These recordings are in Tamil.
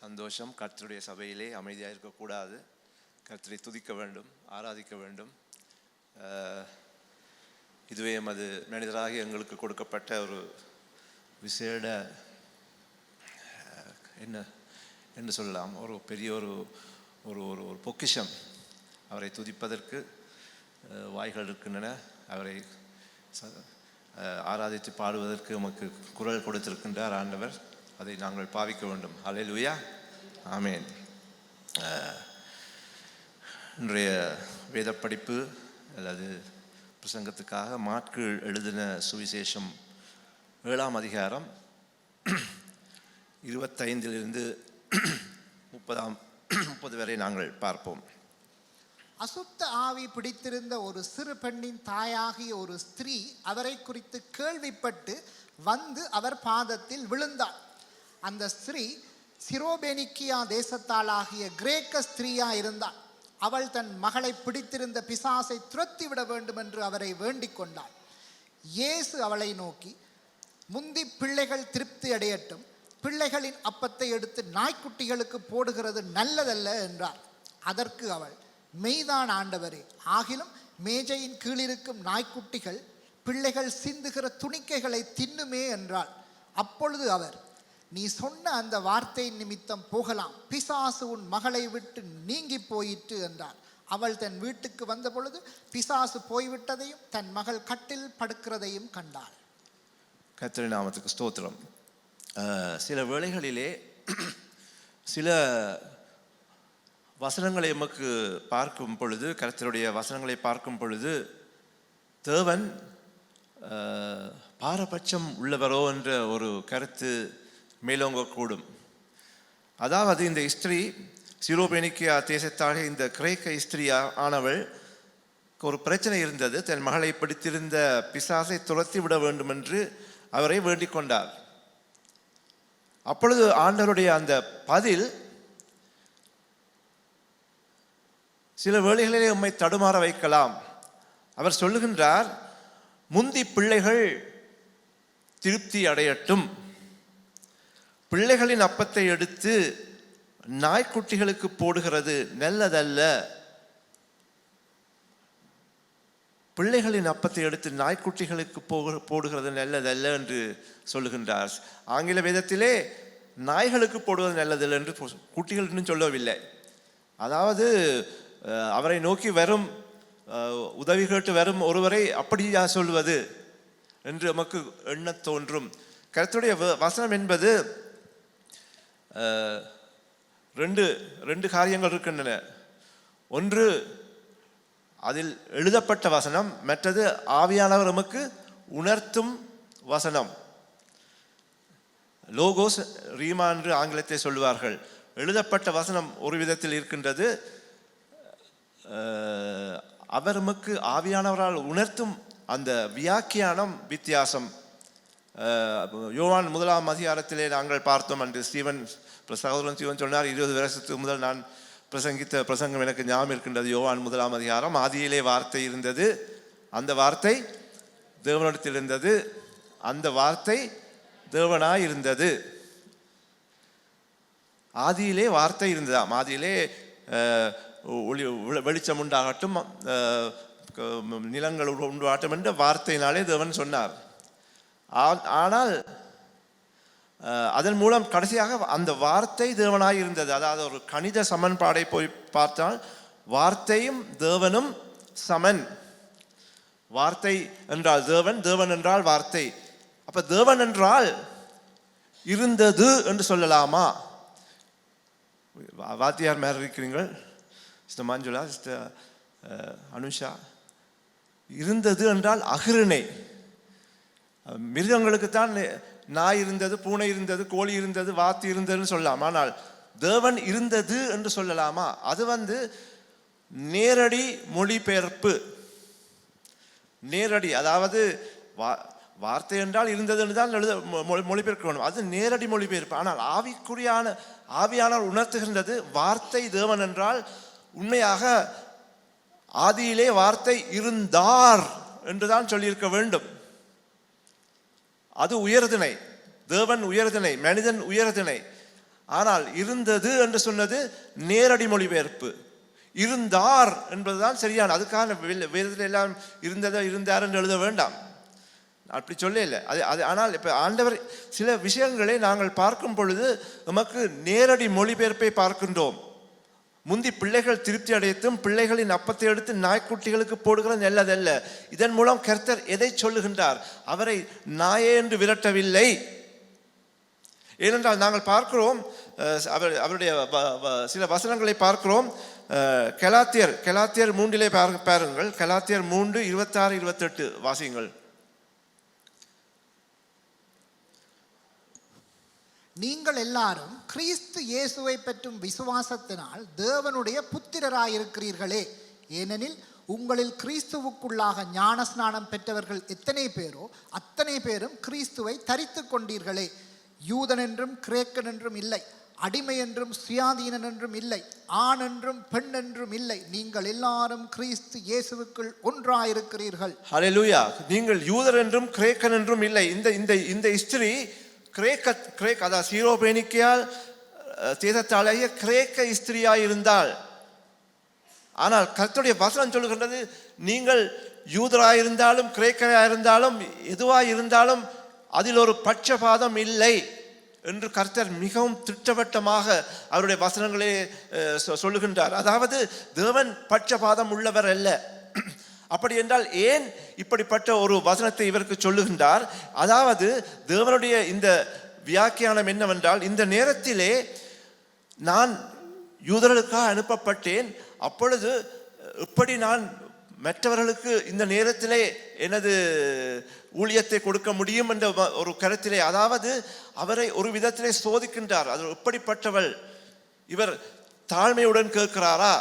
சந்தோஷம். கர்த்தருடைய சபையிலே அமைதியாக இருக்கக்கூடாது. கர்த்தரை துதிக்க வேண்டும், ஆராதிக்க வேண்டும். இதுவே எமது மனிதராக எங்களுக்கு கொடுக்கப்பட்ட ஒரு விசேட என்ன சொல்லலாம், ஒரு பெரிய ஒரு ஒரு ஒரு ஒரு பொக்கிஷம். அவரை துதிப்பதற்கு வாய்கள் இருக்கின்றன. அவரை ஆராதித்து பாடுவதற்கு நமக்கு குரல் கொடுத்திருக்கின்றார் ஆண்டவர். அதை நாங்கள் பாவிக்க வேண்டும். அல்லேலூயா, ஆமேன். இன்றைய வேத படிப்பு அல்லது பிரசங்கத்துக்காக மாற்கு எழுதின சுவிசேஷம் 7ஆம் அதிகாரம் 25 30 வரை நாங்கள் பார்ப்போம். அசுத்த ஆவி பிடித்திருந்த ஒரு சிறு பெண்ணின் தாயாகிய ஒரு ஸ்திரீ அவரை குறித்து கேள்விப்பட்டு வந்து அவர் பாதத்தில் விழுந்தாள். அந்த ஸ்திரீ சிரோபெனிக்கியா தேசத்தாளாகிய கிரேக்க ஸ்திரீயா இருந்தாள். அவள் தன் மகளை பிடித்திருந்த பிசாசை துரத்திவிட வேண்டும் என்று அவரை வேண்டிக் கொண்டாள். இயேசு அவளை நோக்கி, முந்தி பிள்ளைகள் திருப்தி அடையட்டும், பிள்ளைகளின் அப்பத்தை எடுத்து நாய்க்குட்டிகளுக்கு போடுகிறது நல்லதல்ல என்றார். அதற்கு அவள், மெய்தான் ஆண்டவரே, ஆகிலும் மேஜையின் கீழிருக்கும் நாய்க்குட்டிகள் பிள்ளைகள் சிந்துகிற துணிக்கைகளை தின்னுமே என்றாள். அப்பொழுது அவர், நீ சொன்ன அந்த வார்த்தை நிமித்தம் போகலாம், பிசாசு உன் மகளை விட்டு நீங்கி போயிற்று என்றார். அவள் தன் வீட்டுக்கு வந்த பொழுது பிசாசு போய்விட்டதையும் தன் மகள் கட்டில் படுக்கிறதையும் கண்டாள். கர்த்தருடைய நாமத்துக்கு ஸ்தோத்திரம். சில வேளைகளிலே சில வசனங்களை எமக்கு பார்க்கும் பொழுது, கர்த்தருடைய வசனங்களை பார்க்கும் பொழுது, தேவன் பாரபட்சம் உள்ளவரோ என்ற ஒரு கருத்து மேலோங்கக்கூடும். அதாவது இந்த ஸ்திரீ சிரோபெனிக்கியா தேசத்தாக இந்த கிரேக்க ஸ்திரீ ஆனவள் ஒரு பிரச்சனை இருந்தது. தன் மகளை பிடித்திருந்த பிசாசை துரத்தி விட வேண்டும் என்று அவரை வேண்டிக் கொண்டார். அப்பொழுது ஆண்டவருடைய அந்த பதில் சில வேளைகளிலே உம்மை தடுமாற வைக்கலாம். அவர் சொல்லுகின்றார், முந்தி பிள்ளைகள் திருப்தி அடையட்டும், பிள்ளைகளின் அப்பத்தை எடுத்து நாய்க்குட்டிகளுக்கு போடுகிறது நல்லதல்ல. பிள்ளைகளின் அப்பத்தை எடுத்து நாய்க்குட்டிகளுக்கு போடுகிறது நல்லதல்ல என்று சொல்லுகின்றார். ஆங்கில வேதத்திலே நாய்களுக்கு போடுவது நல்லதல்ல என்று குட்டிகள் இன்னும் சொல்லவில்லை. அதாவது அவரை நோக்கி வரும் உதவி கேட்டு வரும் ஒருவரை அப்படியா சொல்வது என்று நமக்கு எண்ண தோன்றும். கர்த்தருடைய வசனம் என்பது ரெண்டு காரியங்கள் இருக்கின்றன. ஒன்று அதில் எழுதப்பட்ட வசனம், மற்றது ஆவியானவர் நமக்கு உணர்த்தும் வசனம். லோகோஸ் ரீமா என்று ஆங்கிலத்தை சொல்லுவார்கள். எழுதப்பட்ட வசனம் ஒரு விதத்தில் இருக்கின்றது, அவர் நமக்கு ஆவியானவரால் உணர்த்தும் அந்த வியாக்கியானம் வித்தியாசம். யோவான் 1ஆம் அதிகாரத்திலே நாங்கள் பார்த்தோம். அன்று சகோதரன் ஸ்டீவன் சொன்னார், 20 வருஷத்துக்கு முதல் நான் பிரசங்கித்த பிரசங்கம் எனக்கு ஞாபகம் இருக்கின்றது. யோவான் 1ஆம் அதிகாரம், ஆதியிலே வார்த்தை இருந்தது, அந்த வார்த்தை தேவனிடத்தில் இருந்தது, அந்த வார்த்தை தேவனாய் இருந்தது. ஆதியிலே வார்த்தை இருந்ததாம். ஆதியிலே வெளிச்சம் உண்டாகட்டும், நிலங்கள் உண்டாகட்டும் என்ற வார்த்தையினாலே தேவன் சொன்னார். ஆனால் அதன் மூலம் கடைசியாக அந்த வார்த்தை தேவனாய் இருந்தது. அதாவது ஒரு கணித சமன்பாடை போய் பார்த்தால் வார்த்தையும் தேவனும் சமன். வார்த்தை என்றால் தேவன், தேவன் என்றால் வார்த்தை. அப்ப தேவன் என்றால் இருந்தது என்று சொல்லலாமா? வாத்தியார் மேல இருக்கிறீர்கள், சிஸ்டர் மஞ்சுளா, சிஸ்டர் அனுஷா. இருந்தது என்றால் அகிருணை. மிருகங்களுக்குத்தான் நாய் இருந்தது, பூனை இருந்தது, கோழி இருந்தது, வாத்து இருந்ததுன்னு சொல்லலாம். ஆனால் தேவன் இருந்தது என்று சொல்லலாமா? அது நேரடி மொழிபெயர்ப்பு. நேரடி, அதாவது வார்த்தை என்றால் இருந்தது என்று தான் மொழிபெயர்க்க வேண்டும். அது நேரடி மொழிபெயர்ப்பு. ஆனால் ஆவியானவர் உணர்த்துகின்றது, வார்த்தை தேவன் என்றால் உண்மையாக ஆதியிலே வார்த்தை இருந்தார் என்றுதான் சொல்லியிருக்க வேண்டும். அது உயர்திணை. தேவன் உயர்திணை, மனிதன் உயர்திணை. ஆனால் இருந்தது என்று சொன்னது நேரடி மொழிபெயர்ப்பு. இருந்தார் என்பதுதான் சரியான. அதுக்கான வேதத்தில் எல்லாம் இருந்ததோ இருந்தார் என்று எழுத வேண்டாம், அப்படி சொல்ல இல்லை. அது ஆனால் இப்போ ஆண்டவர் சில விஷயங்களை நாங்கள் பார்க்கும் பொழுது நமக்கு நேரடி மொழிபெயர்ப்பை பார்க்கின்றோம். முந்தி பிள்ளைகள் திருப்தி அடைத்தும் பிள்ளைகளின் அப்பத்தை எடுத்து நாய்க்குட்டிகளுக்கு போடுகிறது நல்லதல்ல. இதன் மூலம் கர்த்தர் எதை சொல்லுகின்றார்? அவரை நாயே என்று விரட்டவில்லை. ஏனென்றால் நாங்கள் பார்க்கிறோம், அவருடைய சில வசனங்களை பார்க்கிறோம். கலாத்தியர் 3 பாருங்கள். கலாத்தியர் 3 26 28 வாசியுங்கள். நீங்கள் எல்லாரும் கிறிஸ்து இயேசுவை பற்றும் விசுவாசத்தினால் தேவனுடைய புத்திரராயிருக்கிறீர்களே. ஏனெனில் உங்களில் கிறிஸ்துவுக்குள்ளாக ஞான ஸ்நானம் பெற்றவர்கள் எத்தனை பேரோ அத்தனை பேரும் கிறிஸ்துவை தரித்து கொண்டீர்களே. யூதன் என்றும் கிரேக்கன் என்றும் இல்லை, அடிமை என்றும் சுயாதீனன் என்றும் இல்லை, ஆண் என்றும் பெண் என்றும் இல்லை, நீங்கள் எல்லாரும் கிறிஸ்து இயேசுவுக்குள் ஒன்றாயிருக்கிறீர்கள். ஹல்லேலூயா. நீங்கள் யூதர் என்றும் கிரேக்கன் என்றும் இல்லை. இந்த ஸ்திரீ கிரேக்க அதாவது சீரோபேனிக்கையால் தேசத்தாலேயே கிரேக்க ஸ்திரியாய் இருந்தால். ஆனால் கர்த்தருடைய வசனம் சொல்லுகின்றது, நீங்கள் யூதராயிருந்தாலும் கிரேக்கராயிருந்தாலும் எதுவாயிருந்தாலும் அதில் ஒரு பட்சபாதம் இல்லை என்று கர்த்தர் மிகவும் திட்டவட்டமாக அவருடைய வசனங்களே சொல்லுகின்றார். அதாவது தேவன் பட்சபாதம் உள்ளவர் அல்ல. அப்படி என்றால் ஏன் இப்படிப்பட்ட ஒரு வசனத்தை இவருக்கு சொல்லுகின்றார்? அதாவது தேவனுடைய இந்த வியாக்கியானம் என்னவென்றால், இந்த நேரத்திலே நான் யூதர்களுக்காக அனுப்பப்பட்டேன், அப்பொழுது எப்படி நான் மற்றவர்களுக்கு இந்த நேரத்திலே எனது ஊழியத்தை கொடுக்க முடியும் என்ற ஒரு கருத்திலே, அதாவது அவரை ஒரு விதத்திலே சோதிக்கின்றார். அது எப்படிப்பட்டவள், இவர் தாழ்மையுடன் கேட்கிறாரா,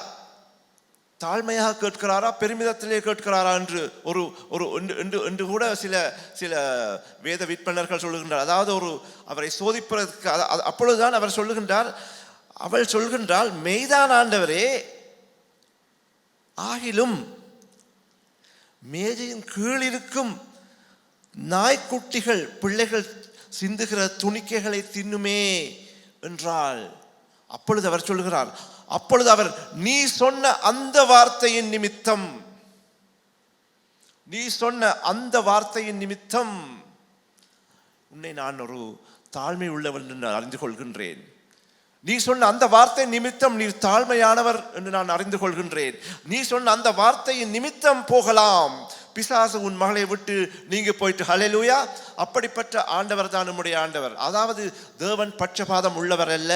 தாழ்மையாக கேட்கிறாரா, பெருமிதத்திலே கேட்கிறாரா என்று ஒரு கூட சில வேத விற்பனர்கள் சொல்லுகின்றார். அதாவது அவரை சோதிப்பதற்கு. அப்பொழுதுதான் அவர் சொல்லுகின்றார், அவள் சொல்கின்றாள், மெய்தான் ஆண்டவரே, ஆகிலும் மேஜையின் கீழ் இருக்கும் நாய்க்குட்டிகள் பிள்ளைகள் சிந்துகிற துணிக்கைகளை தின்னுமே என்றாள். அப்பொழுது அவர் சொல்லுகிறார், அப்பொழுது அவர், நீ சொன்ன அந்த வார்த்தையின் நிமித்தம், நீ சொன்ன அந்த வார்த்தையின் நிமித்தம் உன்னை நான் ஒரு தாழ்மை உள்ளவன் என்று அறிந்து கொள்கின்றேன். நீ சொன்ன அந்த வார்த்தை நிமித்தம் நீர் தாழ்மையானவர் என்று நான் அறிந்து கொள்கின்றேன். நீ சொன்ன அந்த வார்த்தையின் நிமித்தம் போகலாம், பிசாசு உன் மகளை விட்டு நீங்க போயிட்டு. ஹல்லேலூயா. அப்படிப்பட்ட ஆண்டவர் தான் நம்முடைய ஆண்டவர். அதாவது தேவன் பட்சபாதம் உள்ளவர் அல்ல.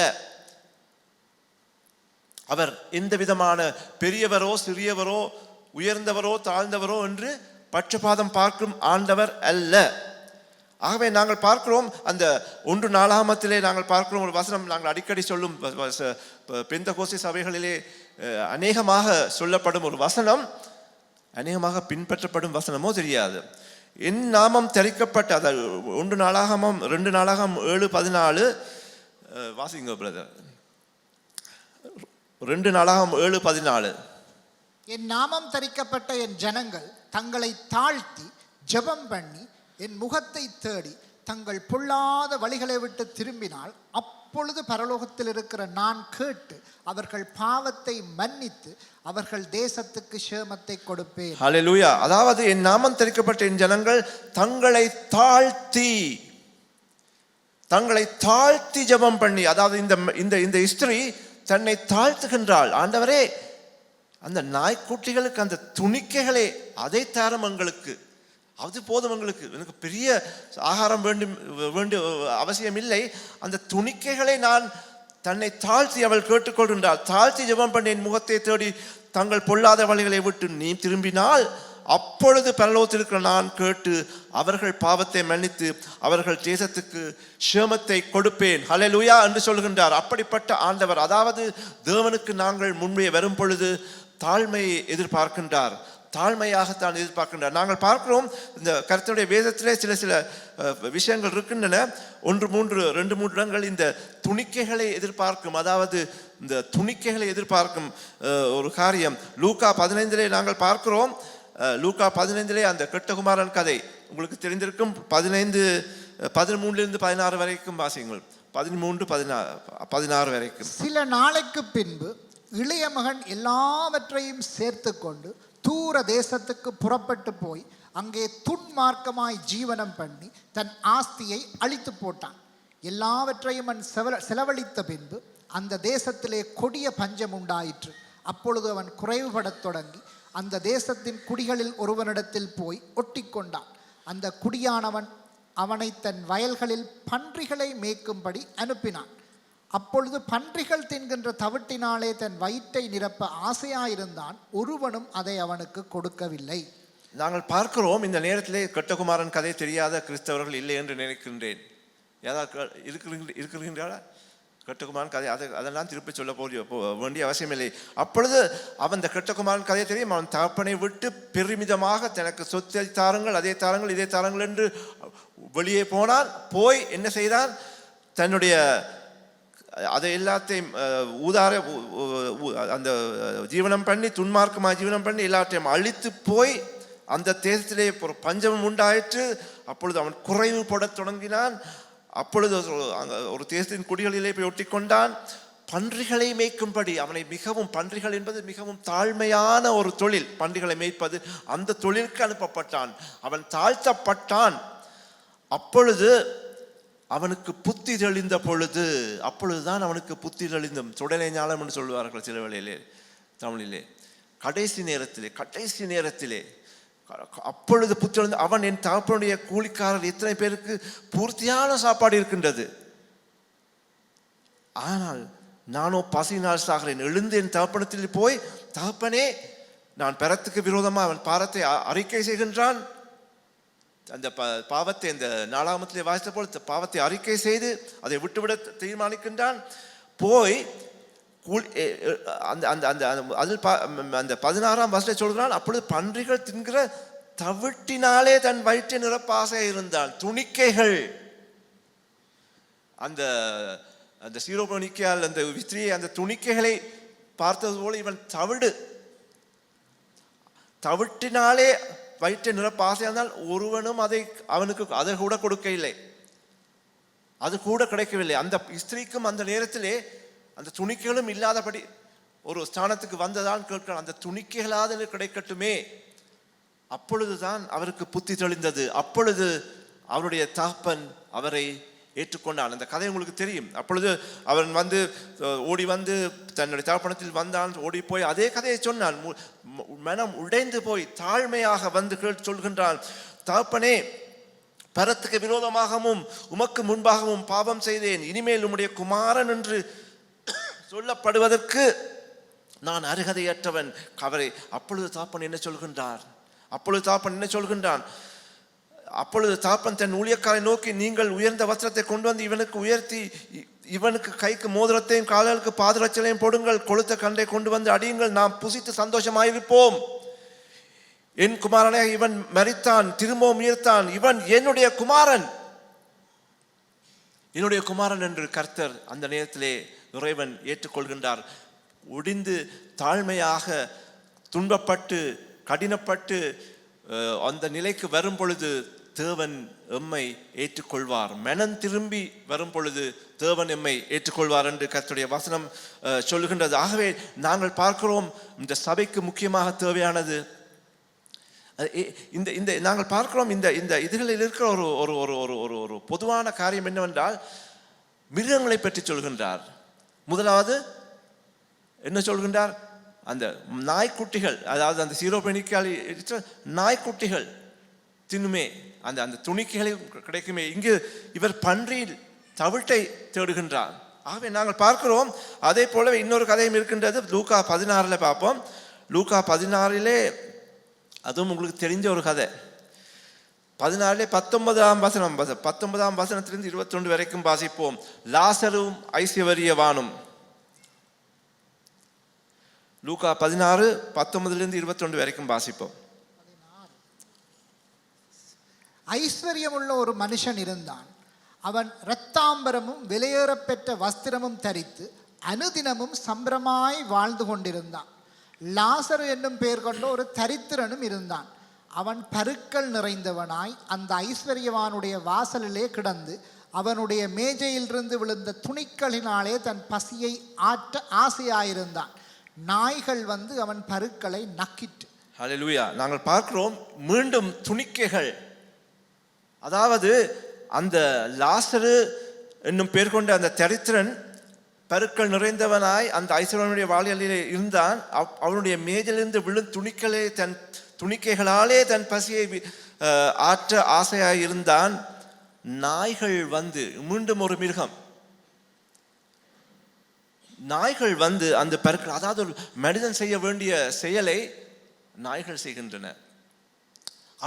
அவர் எந்த விதமான பெரியவரோ சிறியவரோ உயர்ந்தவரோ தாழ்ந்தவரோ என்று பட்சபாதம் பார்க்கும் ஆண்டவர் அல்ல. ஆகவே நாங்கள் பார்க்கிறோம், அந்த 1 நாளாகமத்திலே நாங்கள் பார்க்கிறோம் ஒரு வசனம், நாங்கள் அடிக்கடி சொல்லும் பெந்தகோஸ்தே சபைகளிலே அநேகமாக சொல்லப்படும் ஒரு வசனம், அநேகமாக பின்பற்றப்படும் வசனமோ தெரியாது. என் நாமம் தரிக்கப்பட்ட, அதாவது 1 நாளாகமம் 2 நாளாகமம் 7:14 வாசிங்க பிரதர். 2 நாளாகமம் 7:14. என் நாமம் தரிக்கப்பட்ட என் ஜனங்கள் தங்களை தாழ்த்தி ஜெபம் பண்ணி என் முகத்தை தேடி தங்கள் பொல்லாத வழிகளை விட்டு திரும்பினால், அப்பொழுது பரலோகத்தில் இருக்கிற நான் கேட்டு அவர்கள் பாவத்தை மன்னித்து அவர்கள் தேசத்துக்கு சேமத்தை கொடுப்பேன். ஹல்லேலூயா. அதாவது என் நாமம் தரிக்கப்பட்ட என் ஜனங்கள் தங்களை தாழ்த்தி ஜெபம் பண்ணி, அதாவது இந்த ஸ்திரீ தன்னை தாழ்த்துகின்றாள். ஆண்டவரே, அந்த நாய்க்குட்டிகளுக்கு அந்த துணிக்கைகளே அதை தாரும் எங்களுக்கு, அது போதும் எங்களுக்கு, எனக்கு பெரிய ஆகாரம் வேண்டிய அவசியம் இல்லை, அந்த துணிக்கைகளை நான் தன்னை தாழ்த்தி அவள் கேட்டுக்கொள்கின்றாள். தாழ்த்தி ஜெபம் பண்ணி என் முகத்தை தேடி தங்கள் பொல்லாத வழிகளை விட்டு நீ திரும்பினால், அப்பொழுது பரலோகத்திற்கு நான் கேட்டு அவர்கள் பாவத்தை மன்னித்து அவர்கள் தேசத்துக்கு சேமத்தை கொடுப்பேன். ஹல்லேலூயா என்று சொல்கின்றார். அப்படிப்பட்ட ஆண்டவர். அதாவது தேவனுக்கு நாங்கள் முன்பே வரும் பொழுது தாழ்மையை எதிர்பார்க்கின்றார், தாழ்மையாகத்தான் எதிர்பார்க்கின்றார். நாங்கள் பார்க்கிறோம் இந்த கர்த்தருடைய வேதத்திலே சில விஷயங்கள் இருக்கின்றன. 2-3 இடங்கள் இந்த துணிக்கைகளை எதிர்பார்க்கும், அதாவது இந்த துணிக்கைகளை எதிர்பார்க்கும் ஒரு காரியம். லூக்கா 15 நாங்கள் பார்க்கிறோம். லூக்கா 15 அந்த கெட்டகுமாரன் கதை உங்களுக்கு தெரிந்திருக்கும். 13-16 வரைக்கும் வாசியுங்கள். 13-16 வரைக்கும். சில நாளைக்கு பின்பு இளைய மகன் எல்லாவற்றையும் சேர்த்து கொண்டு தூர தேசத்துக்கு புறப்பட்டு போய் அங்கே துன்மார்க்கமாய் ஜீவனம் பண்ணி தன் ஆஸ்தியை அழித்து போட்டான். எல்லாவற்றையும் அவன் செலவழித்த பின்பு அந்த தேசத்திலே கொடிய பஞ்சம் உண்டாயிற்று. அப்பொழுது அவன் குறைவுபடத் தொடங்கி அந்த தேசத்தின் குடிகளில் ஒருவனிடத்தில் போய் ஒட்டி கொண்டான். அந்த குடியானவன் அவனை தன் வயல்களில் பன்றிகளை மேய்க்கும்படி அனுப்பினான். அப்பொழுது பன்றிகள் தின்கின்ற தவிட்டினாலே தன் வயிற்றை நிரப்ப ஆசையாயிருந்தான். ஒருவனும் அதை அவனுக்கு கொடுக்கவில்லை. நாங்கள் பார்க்கிறோம், இந்த நேரத்திலே கெட்டகுமாரன் கதை தெரியாத கிறிஸ்தவர்கள் இல்லை என்று நினைக்கின்றேன். ஏதாவது இருக்கிறீர்களா? கெட்டகுமாரன் கதை அதெல்லாம் திருப்பி சொல்ல வேண்டிய அவசியம் இல்லை. அப்பொழுது அவன் இந்த கெட்டகுமாரன் கதையை தெரியும். அவன் தகப்பனை விட்டு பெருமிதமாக தனக்கு சொத்தை தாருங்கள், அதே தாருங்கள், இதே தாருங்கள் என்று வெளியே போனான். போய் என்ன செய்தான்? தன்னுடைய அதை எல்லாத்தையும் அந்த ஜீவனம் பண்ணி துன்மார்க்கமாக ஜீவனம் பண்ணி எல்லாத்தையும் அழித்து போய் அந்த தேசத்திலே ஒரு பஞ்சம் உண்டாயிற்று. அப்பொழுது அவன் குறைவுபடத் தொடங்கினான். அப்பொழுது ஒரு தேசத்தின் குடிகளிலே போய் ஒட்டி கொண்டான். பன்றிகளை மேய்க்கும்படி அவனை பன்றிகள் என்பது மிகவும் தாழ்மையான ஒரு தொழில். பன்றிகளை மேய்ப்பது, அந்த தொழிலுக்கு அனுப்பப்பட்டான். அவன் தாழ்த்தப்பட்டான். அப்பொழுது அவனுக்கு புத்தி தெளிந்த பொழுது, அப்பொழுதுதான் அவனுக்கு புத்தி தெளிந்தும் சுடலை ஞானம் என்று சொல்வார்கள் சில வேளையிலே தமிழிலே. கடைசி நேரத்திலே அப்பொழுது புத்தி தெளிந்து அவன், என் தகப்பனுடைய கூலிக்காரர் எத்தனை பேருக்கு பூர்த்தியான சாப்பாடு இருக்கின்றது, ஆனால் நானோ பசியினால் சாகிறேன். எழுந்து என் தகப்பனத்தில் போய், தகப்பனே நான் பெறத்துக்கு விரோதமாக அவன் பாவத்தை அறிக்கை செய்கின்றான். அந்த பாவத்தை இந்த 4ஆமத்திலே வாசித்த போல் பாவத்தை அறிக்கை செய்து அதை விட்டுவிட தீர்மானிக்கின்றான். போய் அந்த 16ஆம் வசனத்தை சொல்கிறான். அப்பொழுது பன்றிகள் தின்கிற தவிட்டினாலே தன் வயிற்றை நிரப்ப ஆசை இருந்தான். துணிக்கைகள், அந்த அந்த சீரோபனிக்கால் அந்த விஸ்திரியை அந்த துணிக்கைகளை பார்த்தது போல இவன் தவிட்டினாலே வயிற்றை நிரப்ப ஆசை இருந்தால் ஒருவனும் அவனுக்கு அதை கூட கொடுக்க இல்லை, அது கூட கிடைக்கவில்லை. அந்த ஸ்திரீக்கும் அந்த நேரத்திலே அந்த துணிக்கைகளும் இல்லாதபடி ஒரு ஸ்தானத்துக்கு வந்ததான் கேட்கிறான், அந்த துணிக்கைகளாவது கிடைக்கட்டுமே. அப்பொழுதுதான் அவருக்கு புத்தி தெளிந்தது. அப்பொழுது அவருடைய தகப்பன் அவரை ஏற்றுக்கொண்டான். அந்த கதை உங்களுக்கு தெரியும். அப்பொழுது அவன் ஓடி வந்து தன்னுடைய தகப்பனத்தில் வந்தான். ஓடி போய் அதே கதையை சொன்னான். மனம் உடைந்து போய் தாழ்மையாக வந்து சொல்கின்றான், தகப்பனே, பரத்துக்கு விரோதமாகவும் உமக்கு முன்பாகவும் பாவம் செய்தேன். இனிமேல் உம்முடைய குமாரன் என்று சொல்லப்படுவதற்கு நான் அருகதையற்றவன். அவரை அப்பொழுது தகப்பன் என்ன சொல்கின்றான்? அப்பொழுது தகப்பன் தன் ஊழியக்காரை நோக்கி, நீங்கள் உயர்ந்த வஸ்திரத்தை கொண்டு வந்து இவனுக்கு உயர்த்தி, இவனுக்கு கைக்கு மோதிரத்தையும் கால்களுக்கு பாதரட்சலையும் போடுங்கள், கொளுத்த கண்டை கொண்டு வந்து அடியுங்கள், நாம் புசித்து சந்தோஷமாயிருப்போம். என் குமாரனே, இவன் மரித்தான், திரும்பவும் உயிர்த்தான், இவன் என்னுடைய குமாரன் என்று கர்த்தர் அந்த நேரத்திலே இறைவன் ஏற்றுக்கொள்கின்றார். ஒடிந்து தாழ்மையாக துன்பப்பட்டு கடினப்பட்டு அந்த நிலைக்கு வரும் பொழுது தேவன் எம்மை ஏற்றுக்கொள்வார். மனம் திரும்பி வரும் பொழுது தேவன் எம்மை ஏற்றுக்கொள்வார் என்று கர்த்தருடைய வசனம் சொல்லுகின்றது. ஆகவே நாங்கள் பார்க்கிறோம், இந்த சபைக்கு முக்கியமாக தேவையானது இந்த நாங்கள் பார்க்கிறோம், இந்த இதுகளில் இருக்கிற ஒரு ஒரு ஒரு ஒரு ஒரு ஒரு பொதுவான காரியம் என்னவென்றால், மிருகங்களை பற்றி சொல்கின்றார். முதலாவது என்ன சொல்கின்றார்? அந்த நாய்க்குட்டிகள், அதாவது அந்த சீரோபெனிக்கால் நாய்க்குட்டிகள் தின்னுமே, அந்த அந்த துணிக்கைகளை கிடைக்குமே. இங்கு இவர் பன்றியில் தவிட்டை தேடுகின்றார். ஆகவே நாங்கள் பார்க்கிறோம். அதே போலவே இன்னொரு கதையும் இருக்கின்றது. லூக்கா 16 பார்ப்போம். லூக்கா 16 அதுவும் உங்களுக்கு தெரிஞ்ச ஒரு கதை. 16 19ஆம் வசனம், 19ஆம் வசனத்திலிருந்து 21 வரைக்கும் வாசிப்போம். லாசரும் ஐஸ்வர்யவானும். லூக்கா 16 19 21 வரைக்கும் வாசிப்போம். ஐஸ்வர்யமுள்ள ஒரு மனுஷன் இருந்தான். அவன் இரத்தாம்பரமும் விலையேறப்பெற்ற வஸ்திரமும் தரித்து அனுதினமும் சம்பிரமாய் வாழ்ந்து கொண்டிருந்தான். லாசரு என்னும் பெயர் கொண்ட ஒரு தரித்திரனும் இருந்தான். அவன் பருக்கள் நிறைந்தவனாய் அந்த ஐஸ்வர்யவானுடைய வாசலிலே கிடந்து அவனுடைய மேஜையிலிருந்து விழுந்த துணிக்களினாலே தன் பசியை ஆற்ற ஆசையாயிருந்தான். நாய்கள் வந்து அவன் பருக்களை நக்கிட்டு. ஹல்லேலூயா. நாங்கள் பார்க்கிறோம் மீண்டும் துணிக்கைகள். அதாவது அந்த லாசரு என்னும் பேர் கொண்ட அந்த தரித்திரன் பருக்கள் நிறைந்தவனாய் அந்த ஐஸ்வர்யனுடைய வாளியலிலே இருந்தான். அவனுடைய மேஜிலிருந்து விழும் துணிக்களே தன் துணிக்கைகளாலே தன் பசியை ஆற்ற ஆசையாய் இருந்தான். நாய்கள் வந்து, மீண்டும் ஒரு மிருகம், நாய்கள் வந்து அந்த பருக்கள், அதாவது ஒரு மனிதன் செய்ய வேண்டிய செயலை நாய்கள் செய்கின்றன.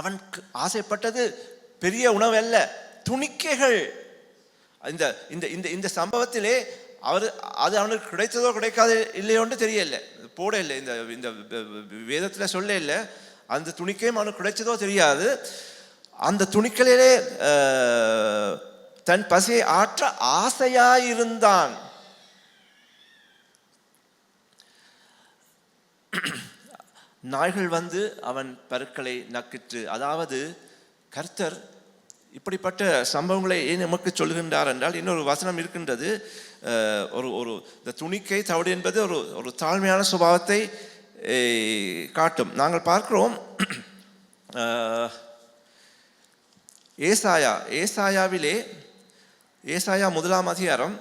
அவன் ஆசைப்பட்டது பெரிய உணவு அல்ல, துணிக்கைகள். இந்த இந்த இந்த சம்பவத்திலே அது அவனுக்கு கிடைத்ததோ கிடைக்காத இல்லையோன்னு தெரியல, போட இல்லை, இந்த இந்த வேதத்தில் சொல்ல இல்லை. அந்த துணிக்கையும் அவனுக்கு கிடைச்சதோ தெரியாது. அந்த துணிக்களிலே தன் பசியை ஆற்ற ஆசையாயிருந்தான். நாய்கள் வந்து அவன் பருக்களை நக்கிற்று. அதாவது கர்த்தர் இப்படிப்பட்ட சம்பவங்களை ஏன் நமக்கு சொல்கின்றார் என்றால், இன்னொரு வசனம் இருக்கின்றது. ஒரு இந்த துணிக்கை தவிடு என்பது ஒரு தாழ்மையான சுபாவத்தை காட்டும். நாங்கள் பார்க்கிறோம் ஏசாயாவிலே, ஏசாயா 1 அதிகாரம்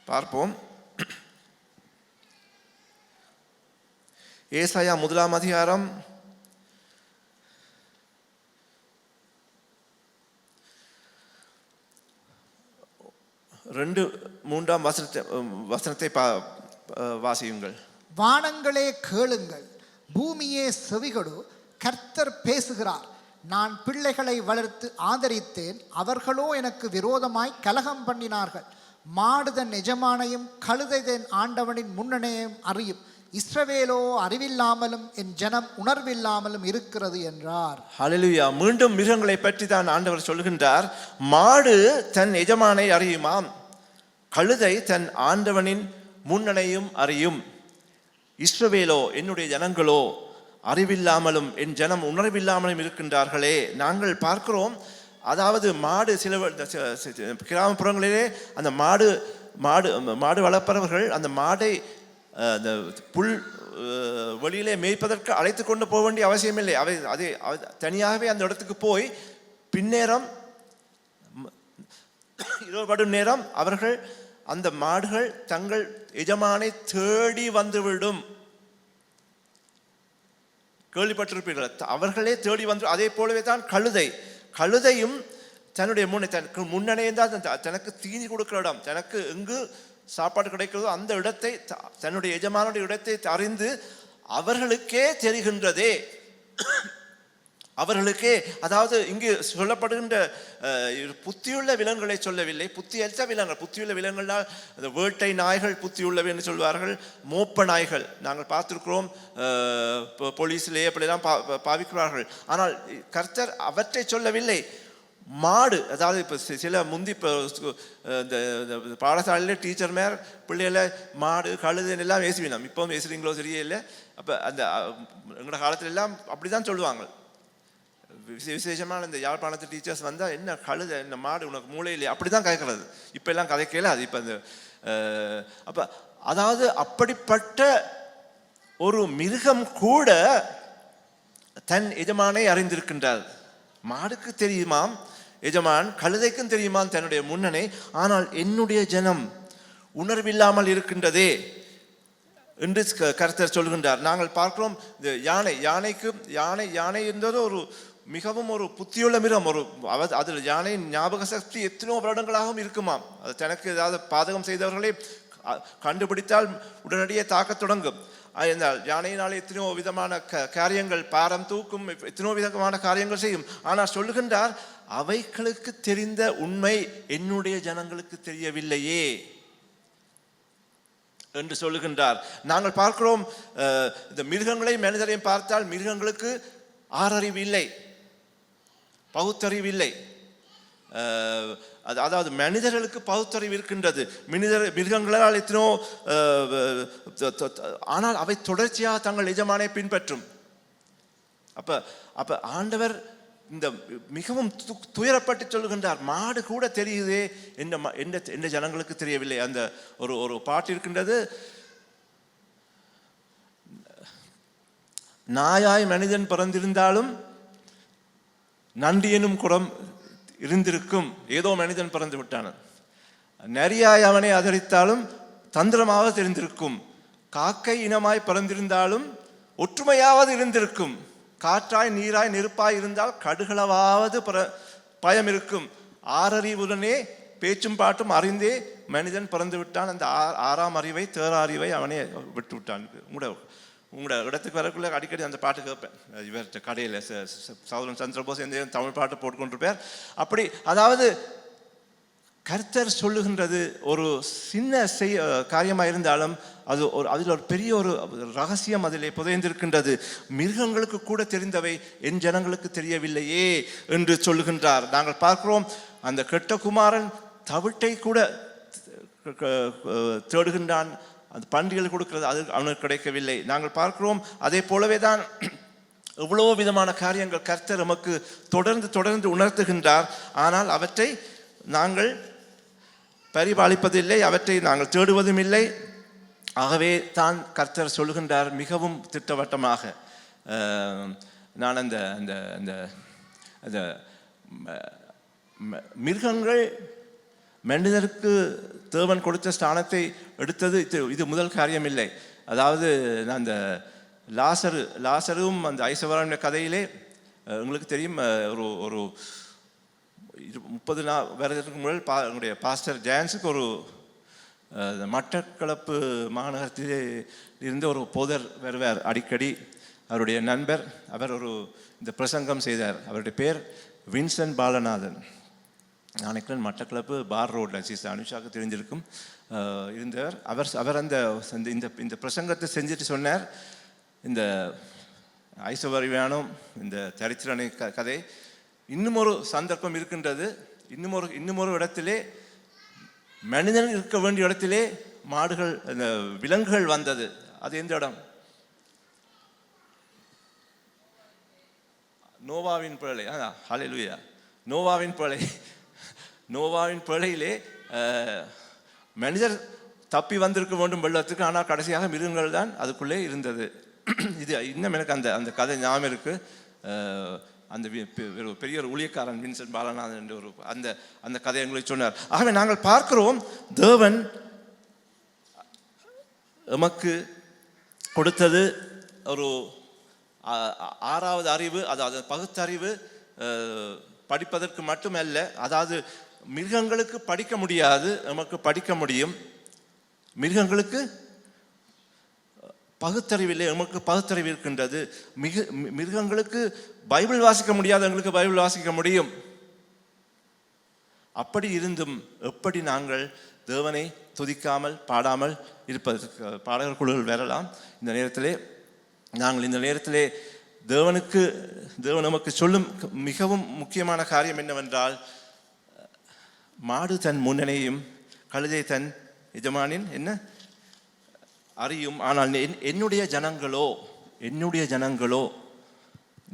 பார்ப்போம். ஏசாயா 1 அதிகாரம் 2-3 வசனத்தை வாசியுங்கள். வானங்களே கேளுங்கள், பூமியே செவிகொடு, கர்த்தர் பேசுகிறார். நான் பிள்ளைகளை வளர்த்து ஆதரித்தேன், அவர்களோ எனக்கு விரோதமாய் கலகம் பண்ணினார்கள். மாடுதன் எஜமானையும் கழுதைதன் ஆண்டவனின் முன்னணையும் அறியும், இஸ்ரவேலோ அறிவில்லாமலும் என் ஜனம் உணர்வில்லாமலும் இருக்கிறது என்றார். ஹல்லேலூயா. மீண்டும் மிருகங்களை பற்றி தான் ஆண்டவர் சொல்கின்றார். மாடு தன் எஜமானை அறியுமாம், கழுதை தன் ஆண்டவனின் முன்னணையும் அறியும், இஸ்ரவேலோ என்னுடைய ஜனங்களோ அறிவில்லாமலும் என் ஜனம் உணர்வில்லாமலும் இருக்கின்றார்களே. நாங்கள் பார்க்கிறோம், அதாவது மாடு சில கிராமப்புறங்களிலே அந்த மாடு வளர்ப்பவர்கள் அந்த மாடை அந்த புல் வெளியிலே மேய்ப்பதற்கு அழைத்து கொண்டு போக வேண்டிய அவசியமில்லை. அதை தனியாகவே அந்த இடத்துக்கு போய் பின்னேரம் இரவுபடும் நேரம் அவர்கள் அந்த மாடுகள் தங்கள் எஜமானை தேடி வந்துவிடும். கேள்விப்பட்டிருப்பீர்கள், அவர்களே தேடி வந்து. அதே போலவே தான் கழுதையும் தன்னுடைய முன்னணையும் தான் தனக்கு தீனி கொடுக்கிற இடம், தனக்கு எங்கு சாப்பாடு கிடைக்கிறதோ அந்த இடத்தை, தன்னுடைய எஜமானுடைய இடத்தை அறிந்து அவர்களுக்கே தெரிகின்றதே. அவர்களுக்கே, அதாவது இங்கு சொல்லப்படுகின்ற புத்தியுள்ள விலங்குகளை சொல்லவில்லை, புத்தியற்ற விலங்குகள். புத்தியுள்ள விலங்குகள்னால் அந்த வேட்டை நாய்கள் புத்தியுள்ளவை என்று சொல்வார்கள், மோப்ப நாய்கள் நாங்கள் பார்த்திருக்கிறோம், போலீஸிலே அப்படியெல்லாம் பாவிக்கிறார்கள். ஆனால் கர்த்தர் அவற்றை சொல்லவில்லை. மாடு, அதாவது இப்போ சில முந்தி இப்போ இந்த பாடசாலையில் டீச்சர் மேர் பிள்ளைகளை மாடு கழுதுன்னு எல்லாம் பேசுவீங்க. இப்போவும் பேசுறீங்களோ சரியே இல்லை. அப்போ அந்த எங்களோட காலத்துல எல்லாம் அப்படி தான் சொல்லுவாங்க. விசேஷமான இந்த யாழ்ப்பாணத்து டீச்சர்ஸ் வந்தால், என்ன கழுதை என்ன மாடு உனக்கு மூளையிலே, அப்படி தான் கேட்கறது. இப்போ எல்லாம் கதைக்கல அது. இப்போ அந்த அப்போ அதாவது அப்படிப்பட்ட ஒரு மிருகம் கூட தன் எஜமானை அறிந்திருக்கின்றார். மாடுக்கு தெரியுமாம் எஜமான், கழுதைக்கும் தெரியுமாம் தன்னுடைய முன்னணை. ஆனால் என்னுடைய ஜனம் உணர்வில்லாமல் இருக்கின்றதே என்று கர்த்தர் சொல்கின்றார். நாங்கள் பார்க்கிறோம் இந்த யானை என்பது ஒரு மிகவும் ஒரு புத்தியுள்ள மிருகம். அதில் யானையின் ஞாபக சக்தி எத்தனோ வருடங்களாகவும் இருக்குமாம். அது தனக்கு ஏதாவது பாதகம் செய்தவர்களை கண்டுபிடித்தால் உடனடியே தாக்கத் தொடங்கும். என்றால் யானையினால் எத்தனையோ விதமான காரியங்கள், பாரம் தூக்கும், எத்தனோ விதமான காரியங்கள் செய்யும். ஆனால் சொல்லுகின்றார், அவைகளுக்கு தெரிந்த உண்மை என்னுடைய ஜனங்களுக்கு தெரியவில்லையே என்று சொல்லுகின்றார். நாங்கள் பார்க்கிறோம் இந்த மிருகங்களையும் மனிதரையும் பார்த்தால் மிருகங்களுக்கு ஆறறிவு இல்லை, பகுத்தறிவு இல்லை. அதாவது மனிதர்களுக்கு பகுத்தறிவு இருக்கின்றது, மிருகங்களால் எத்தனோ, ஆனால் அவை தொடர்ச்சியாக தங்கள் எஜமானை பின்பற்றும். அப்ப ஆண்டவர் இந்த மிகவும் துயரப்பட்டு சொல்லுகின்றார், மாடு கூட தெரியுதே, எந்த ஜனங்களுக்கு தெரியவில்லை. அந்த ஒரு பாட்டு இருக்கின்றது, நாயாய் மனிதன் பிறந்திருந்தாலும் நன்றி எனும் குடம் இருந்திருக்கும், ஏதோ மனிதன் பிறந்து விட்டான். நரியாய் அவனை ஆதரித்தாலும் தந்திரமாக தெரிந்திருக்கும், காக்கை இனமாய் பிறந்திருந்தாலும் ஒற்றுமையாவது இருந்திருக்கும், காற்றாய் நீராய் நெருப்பாய் இருந்தால் கடுகளவாவது பயம் இருக்கும், ஆறறிவுடனே பேச்சும் பாட்டும் அறிந்தே மனிதன் பிறந்து விட்டான். அந்த ஆறாம் அறிவை தேறாறிவை அவனே விட்டு விட்டான். உங்களோட இடத்துக்கு வரக்குள்ள அடிக்கடி அந்த பாட்டு கேட்பேன். இவர்கிட்ட கடையில் சௌரன் சந்திரபோஸ் எந்த தமிழ் பாட்டு போட்டுக்கொண்டிருப்பார். அப்படி அதாவது கர்த்தர் சொல்லுகின்றது ஒரு சின்ன காரியமாக இருந்தாலும் அதில் ஒரு பெரிய ஒரு ரகசியம் அதிலே புதைந்திருக்கின்றது. மிருகங்களுக்கு கூட தெரிந்தவை என் ஜனங்களுக்கு தெரியவில்லையே என்று சொல்லுகின்றார். நாங்கள் பார்க்கிறோம், அந்த கெட்ட குமாரன் தவிட்டை கூட தேடுகின்றான், அந்த பன்றிகள் கொடுக்கிறது அது அவனுக்கு கிடைக்கவில்லை. நாங்கள் பார்க்கிறோம், அதே போலவே தான் எவ்வளவோ விதமான காரியங்கள் கர்த்தர் நமக்கு தொடர்ந்து உணர்த்துகின்றார். ஆனால் அவற்றை நாங்கள் பரிபாலிப்பதில்லை, அவற்றை நாங்கள் தேடுவதும் இல்லை. ஆகவே தான் கர்த்தர் சொல்லுகின்றார் மிகவும் திட்டவட்டமாக. நான் அந்த அந்த அந்த மிருகங்கள் மனிதருக்கு தேவன் கொடுத்த ஸ்தானத்தை எடுத்தது இது முதல் காரியம் இல்லை. அதாவது நான் அந்த லாசரும் அந்த ஐசவரான கதையிலே உங்களுக்கு தெரியும், ஒரு 30 வருடத்துக்கு முதல் என்னுடைய பாஸ்டர் ஜான்ஸுக்கு ஒரு மட்டக்களப்பு மாநகரத்திலே இருந்து ஒரு போதர் வருவார் அடிக்கடி. அவருடைய நண்பர், அவர் இந்த பிரசங்கம் செய்தார். அவருடைய பேர் வின்சென்ட் பாலநாதன். நினைக்கிறேன் மட்டக்களப்பு பார் ரோட்டில் சிஸ்டர் அனுஷாவுக்கு தெரிஞ்சிருக்கும் இருந்தவர். அவர் இந்த பிரசங்கத்தை செஞ்சுட்டு சொன்னார், இந்த ஐசவரியானும் இந்த சரித்திரனை கதை இன்னும் ஒரு சந்தர்ப்பம் இருக்கின்றது. இன்னும் ஒரு இடத்திலே மனிதன் இருக்க வேண்டிய இடத்திலே மாடுகள் இந்த விலங்குகள் வந்தது. அது எந்த இடம்? நோவாவின் பிழை. ஹல்லேலூயா. நோவாவின் பிழையிலே மனிதர் தப்பி வந்திருக்க வேண்டும் வெள்ளத்துக்கு, ஆனால் கடைசியாக மிருகங்கள் தான் அதுக்குள்ளே இருந்தது. இது இன்னும் எனக்கு அந்த கதை ஞாபகம் இருக்கு. அந்த பெரிய ஒரு ஊழியக்காரன் வின்சென்ட் பாலநாதன் என்று அந்த கதை எங்களுக்கு சொன்னார். ஆகவே நாங்கள் பார்க்கிறோம், தேவன் எமக்கு கொடுத்தது ஒரு 6வது அறிவு, அதாவது பகுத்தறிவு. படிப்பதற்கு மட்டுமல்ல, அதாவது மிருகங்களுக்கு படிக்க முடியாது, நமக்கு படிக்க முடியும். மிருகங்களுக்கு பகுத்தறிவில்லை, நமக்கு பகுத்தறிவு இருக்கின்றது. மிருகங்களுக்கு பைபிள் வாசிக்க முடியாது, எங்களுக்கு பைபிள் வாசிக்க முடியும். அப்படி இருந்தும் எப்படி நாங்கள் தேவனை துதிக்காமல் பாடாமல் இருப்பதற்கு பாடகர் குழுக்கள் வரலாம். இந்த நேரத்திலே தேவன் நமக்கு சொல்லும் மிகவும் முக்கியமான காரியம் என்னவென்றால், மாடு தன் முன்னனையும் கழுதை தன் எஜமானின் என்ன அறியும், ஆனால் என்னுடைய ஜனங்களோ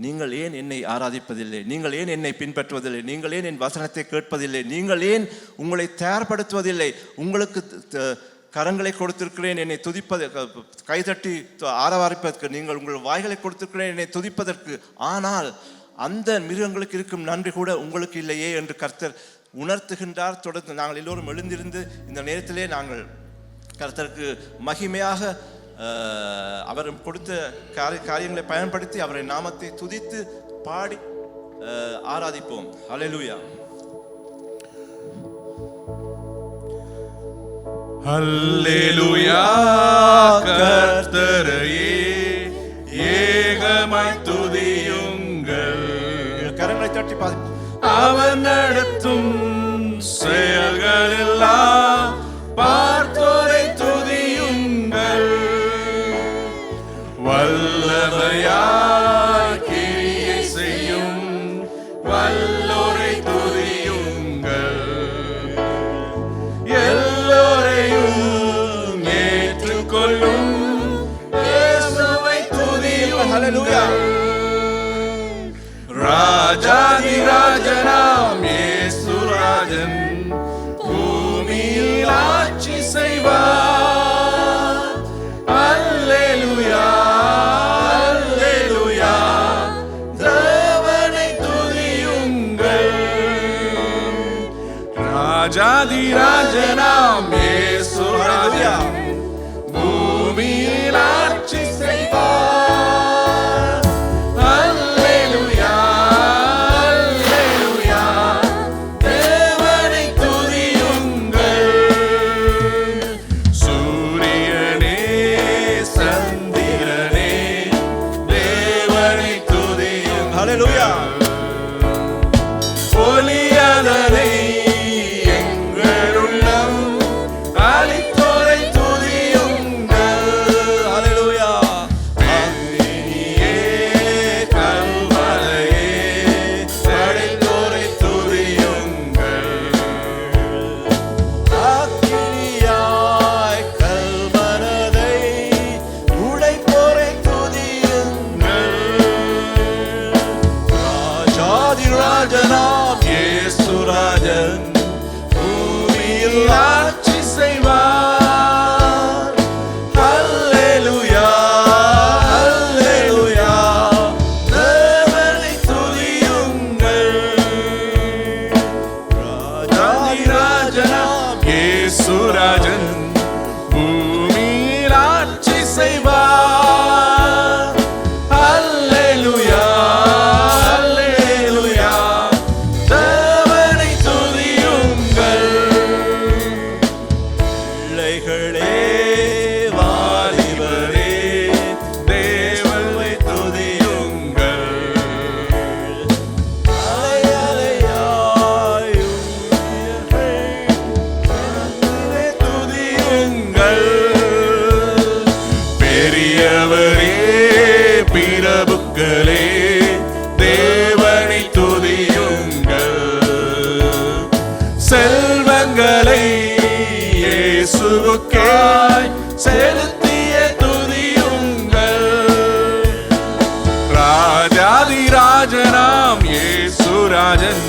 நீங்கள் ஏன் என்னை ஆராதிப்பதில்லை? நீங்கள் ஏன் என்னை பின்பற்றுவதில்லை? நீங்கள் ஏன் என் வசனத்தை கேட்பதில்லை? நீங்கள் ஏன் உங்களை தயார்படுத்துவதில்லை? உங்களுக்கு கரங்களை கொடுத்திருக்கிறேன் என்னை துதிப்பது, கைதட்டி ஆரவாரிப்பதற்கு. நீங்கள் உங்கள் வாய்களை கொடுத்திருக்கிறேன் என்னை துதிப்பதற்கு. ஆனால் அந்த மிருகங்களுக்கு இருக்கும் நன்றி கூட உங்களுக்கு இல்லையே என்று கர்த்தர் உணர்த்துகின்றார். தொடர்ந்து நாங்கள் எல்லோரும் எழுந்திருந்து இந்த நேரத்திலே நாங்கள் கர்த்தருக்கு மகிமையாக அவர் கொடுத்த காரியங்களை பயன்படுத்தி அவரை நாமத்தை துதித்து பாடி ஆராதிப்போம். ஹல்லேலூயா. ஹல்லேலூயா. கர்த்தரையே ஏகமாய் துதியுங்கள். கரங்களை தட்டி பாடி. அவர் நடத்தும் செயல்கள் எல்லாம் பார்த்தோரை துதியுங்கள். வல்லமையாய் கிரியை செய்யும் வல்லோரை துதியுங்கள். எல்லோரையும் ஏற்றுக்கொள்ளும் இயேசுவை துதியுங்கள். ராஜா ராஜாதிராஜனாம் இயேசுராஜன் பூமியில் ஆட்சி செய்வார். அல்லேலூயா, அல்லேலூயா, தேவனை துதியுங்கள். சூரியனே சந்திரனே தேவனை துதியுங்கள். ஹல்லேலூயா. ஒளியதனை எங்கள் உள்ளம் அளித்தோரை துதியுங்கள். ஹல்லேலூயா. நீயே கல்வளையே படைத்தோரை துதியுங்கள். அக்கினியாய் கல்மனதை உடைப்போரை துதியுங்கள். ராஜாதிராஜனாம் இயேசுராஜன் பூமியில் ஆட்சி செய்வார். அல்லேலூயா, அல்லேலூயா, தேவனை துதியுங்கள். ராஜாதிராஜனாம் இயேசுராஜன் பூமியில் ஆட்சி செய்வார். அல்லேலூயா, அல்லேலூயா, தேவனை துதியுங்கள். பிள்ளைகளே வாலிபரே தேவனை துதியுங்கள். அலையலையாய் தேவனை துதியுங்கள். பெரியவரே பிரபுக்களே தேவனை துதியுங்கள். செல்வங்களை இயேசுவுக்காய் செலுத்திய துதியுங்கள். ராஜாதிராஜனாம் இயேசுராஜன்